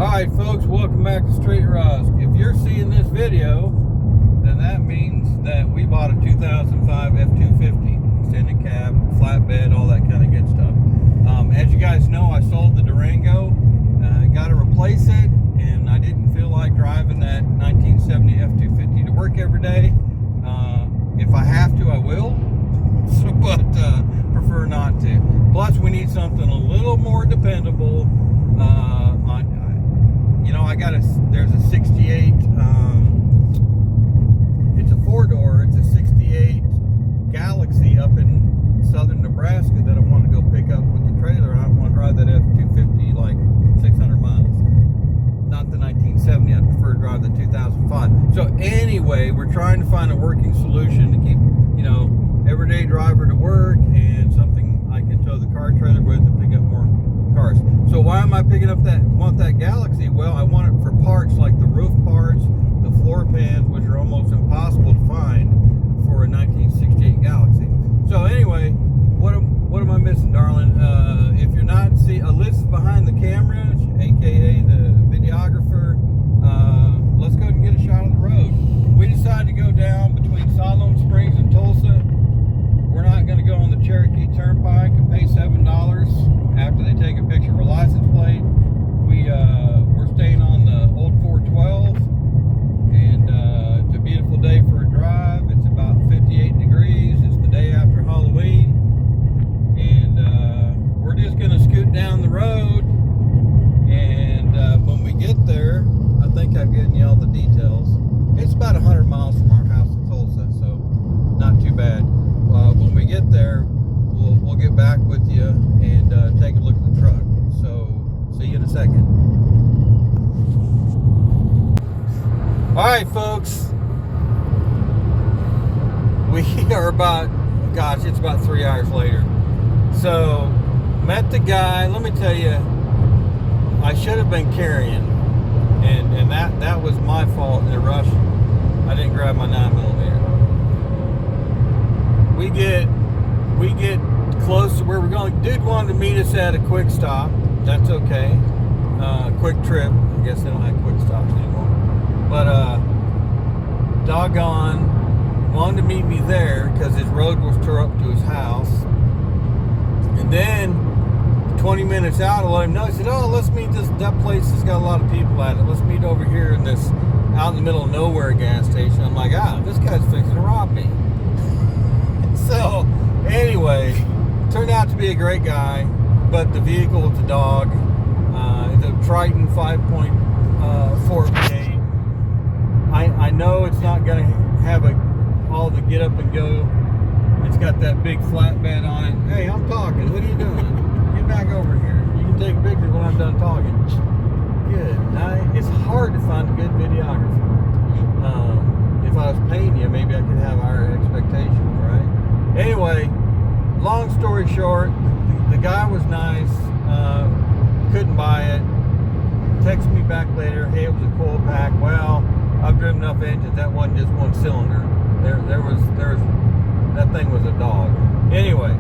Alright folks, welcome back to Straight Ross. If you're seeing this video, then that means that we bought a 2005 F250 extended cab, flatbed, all that kind of good stuff. As you guys know, I sold the Durango, got to replace it, and I didn't feel like driving that 1970 F250 to work every day. If I have to, I will, but prefer not to. Plus, we need something a little more dependable. There's a 68, it's a 4-door, it's a 68 Galaxy up in southern Nebraska that I want to go pick up with the trailer. I want to drive that F250 like 600 miles. Not the 1970, I'd prefer to drive the 2005. So anyway, we're trying to find a working solution to keep, everyday driver to work and something I can tow the car trailer with and pick up more cars. So why am I picking up want that Galaxy? Well, I want it for parts like the roof parts, the floor pans, which are almost impossible to find for a 1968 Galaxy. So anyway, what am I missing, darling? If you're not seeing, Liz is behind the camera, aka the videographer. Let's go and get a shot of the road. We decided to go down between Siloam Springs and Tulsa. We're not going to go on the Cherokee Turnpike and pay $7 after they take a picture of our license plate. We're staying on the old 412, and it's a beautiful day for a drive. It's about 58 degrees. It's the day after Halloween, and we're just going to scoot down the road, and when we get there, I think I've given you all the details. It's about 100 miles from our house in Tulsa, so not too bad. When we get there, we'll get back with you and take a look at the truck. So, see you in a second. Alright folks, we are it's about 3 hours later. So, met the guy. Let me tell you, I should have been carrying, and that was my fault in the rush. I didn't grab my 9mm. We get close to where we're going. Dude wanted to meet us at a quick stop. That's okay. Quick trip. I guess they don't have quick stops anymore. But doggone, wanted to meet me there because his road was tore up to his house. And then 20 minutes out, I let him know. He said, "Oh, let's meet that place has got a lot of people at it. Let's meet over here in this out in the middle of nowhere gas station." I'm like, this guy's fixing to rob me. So anyway, turned out to be a great guy, but the vehicle with the dog, the Triton 5.4 V8, I know it's not going to have all the get up and go. It's got that big flatbed on it. Hey, I'm talking. What are you doing? Get back over here. You can take pictures when I'm done talking. Good night. It's hard to find a good videographer. If I was paying you, maybe I could have higher expectations, right? Anyway, long story short, the guy was nice, couldn't buy it, texted me back later, hey, it was a coil pack. Well, I've driven enough engines, that wasn't just one cylinder. That thing was a dog. Anyway,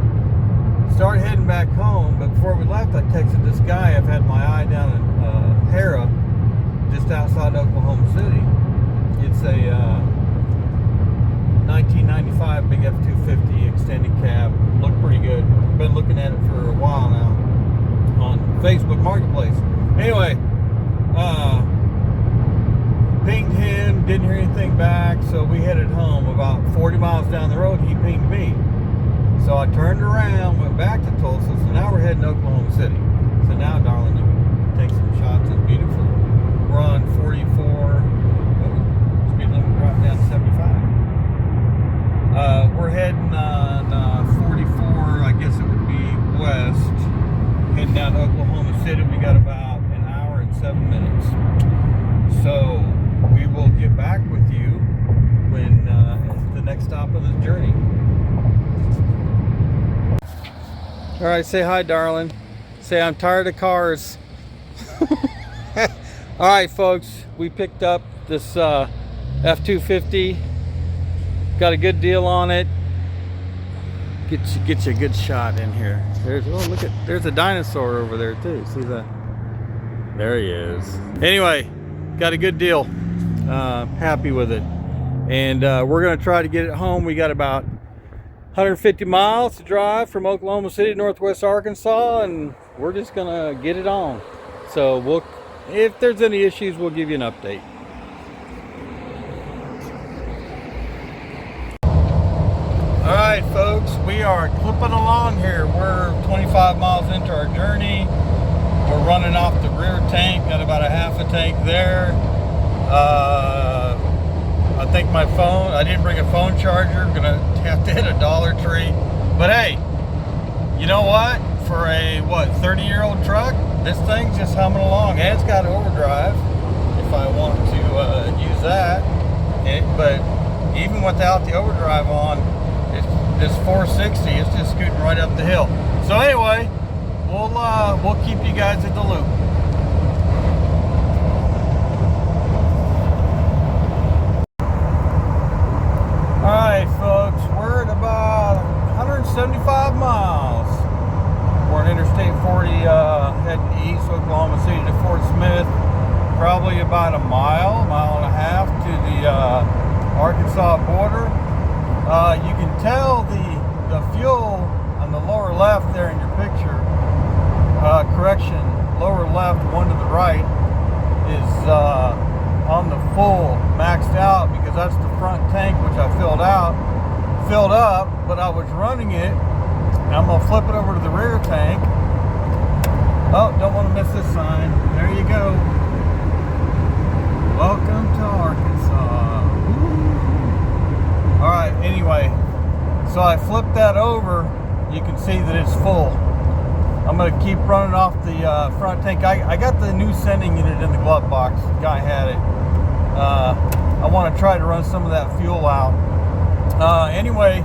started heading back home, but before we left, I texted this guy. I've had my eye down in Hera, just outside Oklahoma City. It's a 1995 big F250 extended cab. Looked pretty good. Been looking at it for a while now on Facebook Marketplace. Anyway, pinged him, didn't hear anything back, so we headed home. About 40 miles down the road, he pinged me. So I turned around, went back to Tulsa, so now we're heading to Oklahoma City. So now, darling, you take some shots of beautiful. We're on 44, speed limit dropped down to 75. We're heading on 44, I guess it would be west, heading down to Oklahoma City. We got about an hour and 7 minutes. So we will get back with you when the next stop on this journey. All right, say hi, darling. Say I'm tired of cars. All right, folks, we picked up this F250. Got a good deal on it. Get you a good shot in here. There's a dinosaur over there too. See that? There he is. Anyway, got a good deal. Happy with it. And we're gonna try to get it home. We got about 150 miles to drive from Oklahoma City to Northwest Arkansas, and we're just gonna get it on. So if there's any issues, we'll give you an update. All right, folks, we are clipping along here. We're 25 miles into our journey. We're running off the rear tank, got about a half a tank there. I think my phone, I didn't bring a phone charger, gonna have to hit a Dollar Tree. But hey, you know what? For a, 30-year-old truck, this thing's just humming along. And it's got overdrive if I want to use that. But even without the overdrive on, this 460, it's just scooting right up the hill. So anyway, we'll keep you guys in the loop. Alright folks, we're at about 175 miles. We're on Interstate 40 heading east, Oklahoma City to Fort Smith. Probably about a mile and a half to the Arkansas border. You can tell the fuel on the lower left there in your picture. Correction, lower left, one to the right, is on the full maxed out, because that's the front tank, which I filled up, but I was running it. And I'm gonna flip it over to the rear tank. Oh, don't want to miss this sign. There you go. Welcome to Arkansas. All right, anyway, so I flipped that over. You can see that it's full. I'm gonna keep running off the front tank. I got the new sending unit in the glove box. The guy had it. I want to try to run some of that fuel out. Anyway,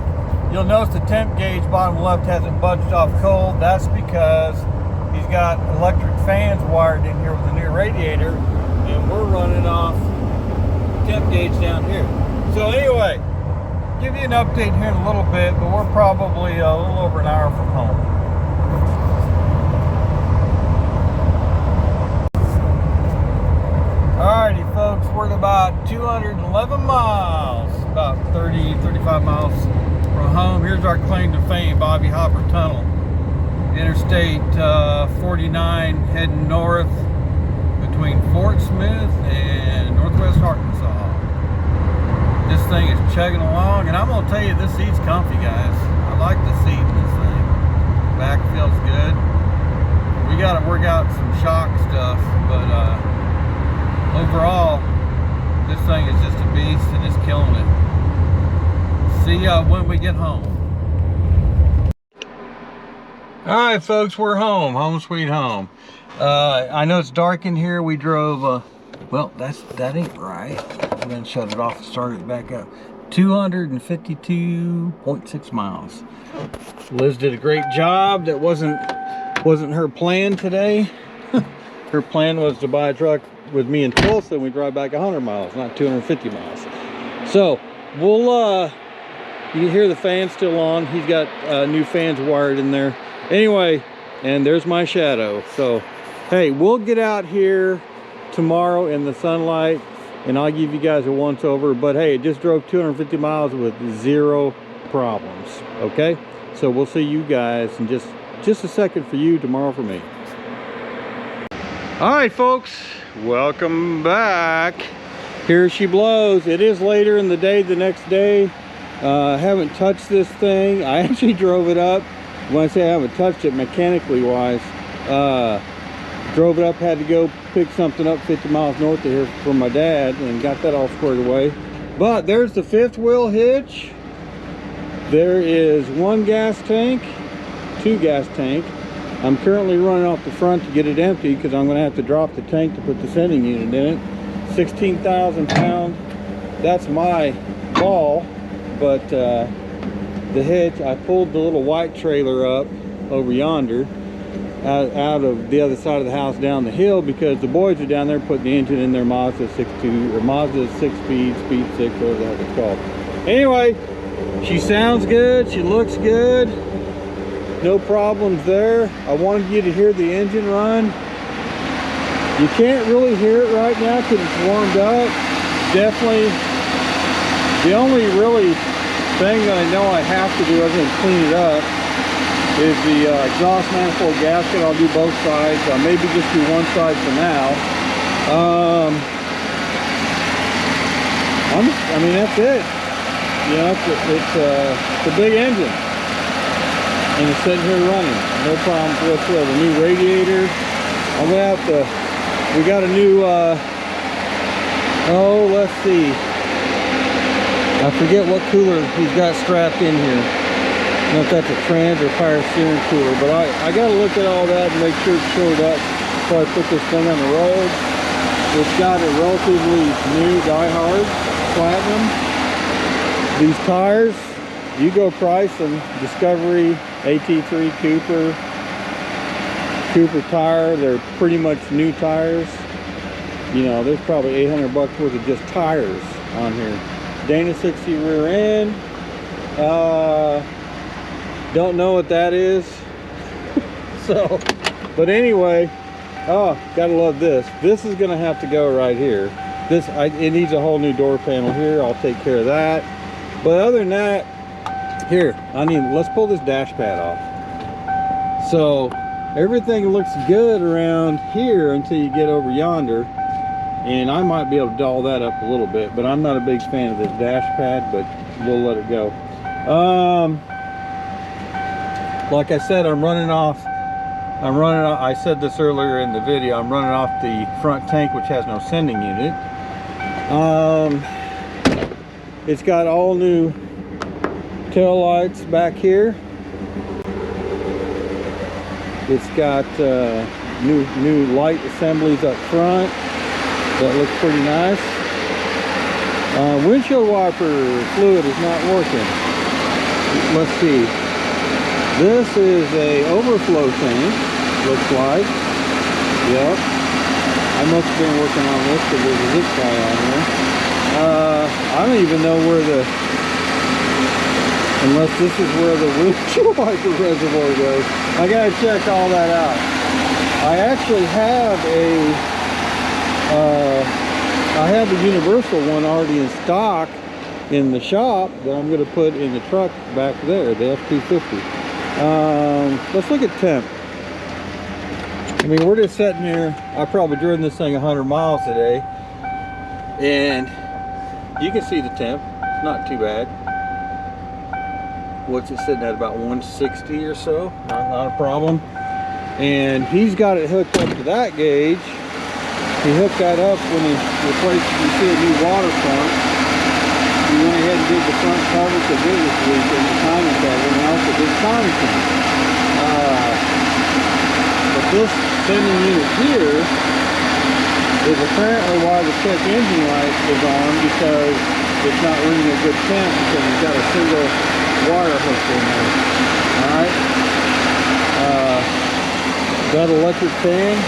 you'll notice the temp gauge bottom left hasn't budged off cold. That's because he's got electric fans wired in here with the new radiator, and we're running off temp gauge down here. So anyway, give you an update here in a little bit, but we're probably a little over an hour from home. Alrighty folks, we're at about 211 miles, about 35 miles from home. Here's our claim to fame, Bobby Hopper Tunnel. Interstate 49 heading north between Fort Smith and Northwest Arkansas. This thing is chugging along, and I'm gonna tell you, this seat's comfy, guys. I like the seat in this thing. Back feels good. We gotta work out some shock stuff, but overall, this thing is just a beast and it's killing it. See ya when we get home. Alright folks, we're home. Home sweet home. I know it's dark in here. We drove, well, that ain't right. I'm gonna shut it off and start it back up. 252.6 miles. Liz did a great job. That wasn't her plan today. Her plan was to buy a truck with me in Tulsa, and we drive back 100 miles, not 250 miles. So we'll you can hear the fan still on. He's got new fans wired in there. Anyway, and there's my shadow. So hey, we'll get out here tomorrow in the sunlight, and I'll give you guys a once over. But hey, it just drove 250 miles with zero problems. Okay, so we'll see you guys in just a second for you, tomorrow for me. All right folks, welcome back. Here she blows. It is later in the day, the next day. I haven't touched this thing. I actually drove it up. When I say I haven't touched it mechanically wise, drove it up, had to go pick something up 50 miles north of here from my dad, and got that all squared away. But there's the fifth wheel hitch. There is one gas tank, two gas tank. I'm currently running off the front to get it empty, because I'm going to have to drop the tank to put the sending unit in it. 16,000 pound. That's my ball, but the hitch, I pulled the little white trailer up over yonder out of the other side of the house down the hill, because the boys are down there putting the engine in their Mazda 6.2 or Mazda 6-speed, speed 6, whatever the heck it's called. Anyway, she sounds good, she looks good. No problems there. I wanted you to hear the engine run. You can't really hear it right now because it's warmed up. Definitely, the only really thing that I know I have to do other than clean it up is the exhaust manifold gasket. I'll do both sides. Maybe just do one side for now. I mean, that's it. You know, it's a big engine, and it's sitting here running, no problems whatsoever. New radiator. I'm gonna have to. We got a new. Oh, let's see. I forget what cooler he's got strapped in here. I don't know if that's a trans or fire steering cooler, but I got to look at all that and make sure it's shored up before I put this thing on the road. It's got a relatively new die-hard platinum. These tires, you go price them. Discovery, AT3 Cooper tire. They're pretty much new tires. You know, there's probably 800 bucks worth of just tires on here. Dana 60 rear end. Don't know what that is. So, but anyway, oh, gotta love this. This is gonna have to go right here. It needs a whole new door panel here. I'll take care of that. But other than that, here, let's pull this dash pad off. So everything looks good around here until you get over yonder. And I might be able to doll that up a little bit, but I'm not a big fan of this dash pad, but we'll let it go. Like I said, I'm running off, I said this earlier in the video, I'm running off the front tank, which has no sending unit. It's got all new tail lights back here. It's got new light assemblies up front. That looks pretty nice. Windshield wiper fluid is not working. Let's see. This is a overflow tank, looks like. Yep. I must have been working on this because there's a zip tie on there. I don't even know where unless this is where the windshield wiper reservoir goes. I gotta check all that out. I actually have I have the universal one already in stock in the shop that I'm going to put in the truck back there, the F250. Let's look at temp. I mean, we're just sitting here. I probably driven this thing 100 miles today, and you can see the temp. It's not too bad. What's it sitting at, about 160 or so? Not a problem. And he's got it hooked up to that gauge. He hooked that up when he replaced, you see a new water pump. He went ahead and did the front cover because it was leaking, the timing cover, and also did the timing cover. But this sending unit here is apparently why the check engine light is on, because it's not reading a good temp because it's got a single wire hooked in there. Alright. That electric fan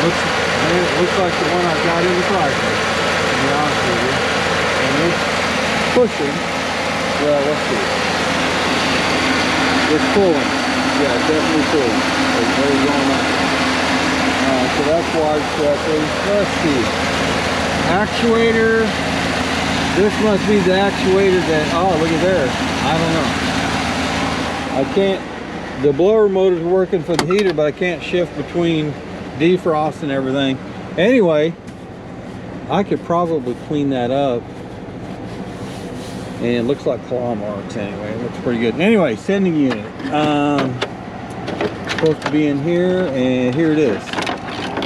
looks like the one I got in the Triton, to be honest with you. And it's pushing. Well, let's see. It's pulling. Yeah, it's definitely pulling. It's very going on. So that's wired correctly. Let's see. Actuator. This must be the actuator that, oh, look at there. I don't know. I can't, the blower motor's working for the heater, but I can't shift between defrost and everything. Anyway, I could probably clean that up, and it looks like claw marks anyway. It looks pretty good. Anyway, sending unit supposed to be in here, and here it is.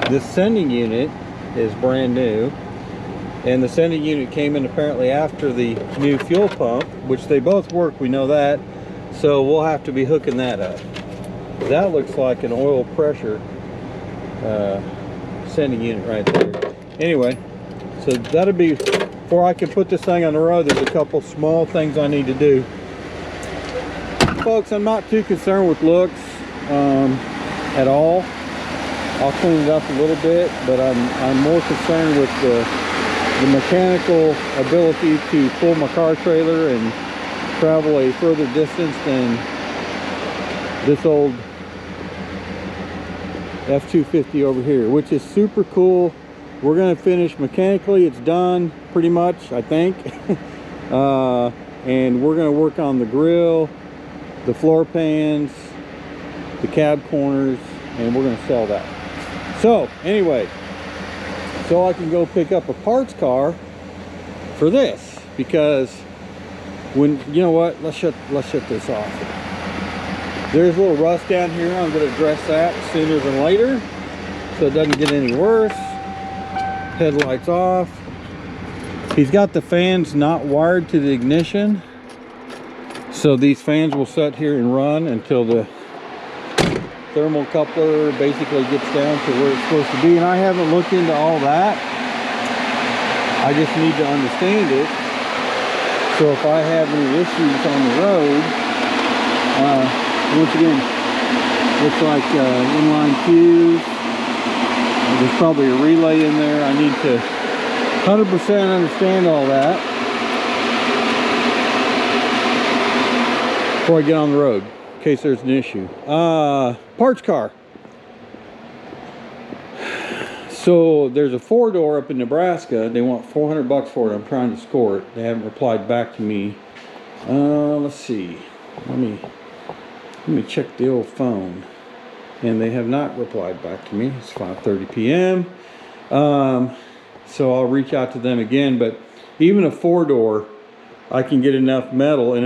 This sending unit is brand new, and the sending unit came in apparently after the new fuel pump, which they both work, we know that, so we'll have to be hooking that up. That looks like an oil pressure sending unit right there. Anyway, so that'll be, before I can put this thing on the road, there's a couple small things I need to do. Folks, I'm not too concerned with looks at all. I'll clean it up a little bit, but I'm more concerned with the mechanical ability to pull my car trailer and travel a further distance than this old F250 over here, which is super cool. We're gonna finish mechanically. It's done pretty much, I think. And we're gonna work on the grill, the floor pans, the cab corners, and we're gonna sell that. So anyway, so I can go pick up a parts car for this, because when, you know what, let's shut this off. There's a little rust down here. I'm going to address that sooner than later so it doesn't get any worse. Headlights off. He's got the fans not wired to the ignition, so these fans will sit here and run until the thermal coupler basically gets down to where it's supposed to be. And I haven't looked into all that. I just need to understand it. So if I have any issues on the road, once again, looks like inline fuse. There's probably a relay in there. I need to 100% understand all that before I get on the road, in case there's an issue. Parts car. So there's a 4-door up in Nebraska. They want $400 for it. I'm trying to score it. They haven't replied back to me. Let's see. Let me check the old phone. And they have not replied back to me. It's 5:30 p.m. So I'll reach out to them again. But even a 4-door, I can get enough metal. And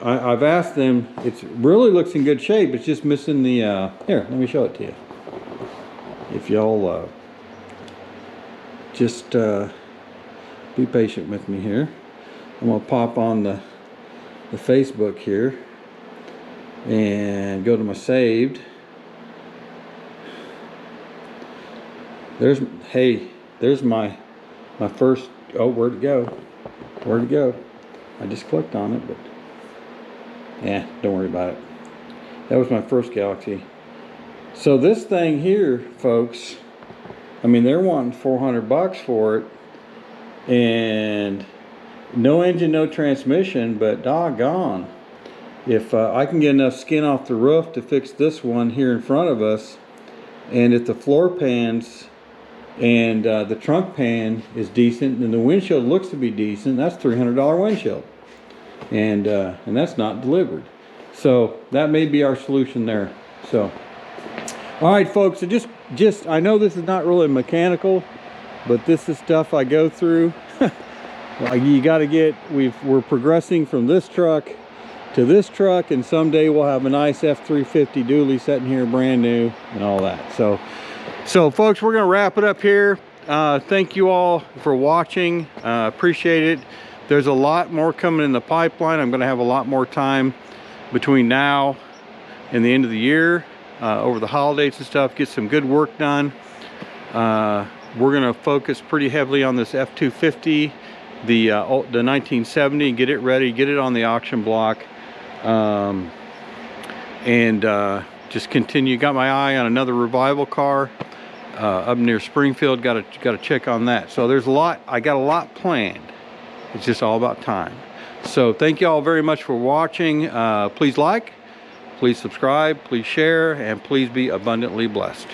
I've asked them, it really looks in good shape. It's just missing the, here, let me show it to you. If y'all just be patient with me here. I'm gonna pop on the Facebook here and go to my saved. There's my first, oh, where'd it go? Where'd it go? I just clicked on it, but yeah, don't worry about it. That was my first Galaxy. So this thing here, folks, I mean, they're wanting $400 for it, and no engine, no transmission, but doggone, if I can get enough skin off the roof to fix this one here in front of us, and if the floor pans and the trunk pan is decent and the windshield looks to be decent, that's $300 windshield, and that's not delivered. So that may be our solution there. So all right, folks, so just I know this is not really mechanical, but this is stuff I go through. Like, you got to get, we're progressing from this truck to this truck, and someday we'll have a nice F350 dually sitting here brand new and all that. So folks, we're gonna wrap it up here. Thank you all for watching. Appreciate it. There's a lot more coming in the pipeline. I'm gonna have a lot more time between now and the end of the year, over the holidays and stuff, get some good work done. We're gonna focus pretty heavily on this F250, the 1970, and get it ready, get it on the auction block, and just continue. Got my eye on another revival car up near Springfield. Got to check on that. So there's a lot. I got a lot planned. It's just all about time. So thank you all very much for watching. Please like, please subscribe, please share, and please be abundantly blessed.